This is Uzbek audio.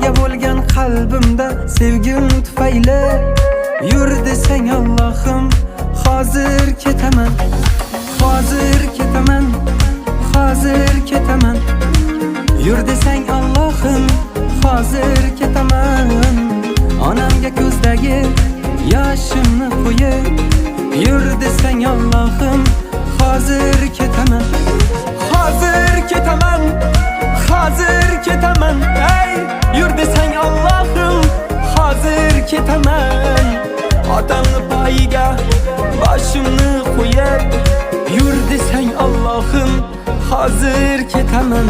Senga bo'lgan qalbimda sevgim tufayli yur desang Allohim, hozir ketaman, hozir ketaman, hozir ketaman. Yur desang Allohim, hozir ketaman. Onamga ko'zdagi yoshimni qo'yib, yur desang Allohim, hozir ketaman, hozir ketaman, hozir ketaman. Ey, yur desang Allohim, hozir ketaman. Otamni poyiga boshimni qo'yib, yur desang Allohim, hozir ketaman.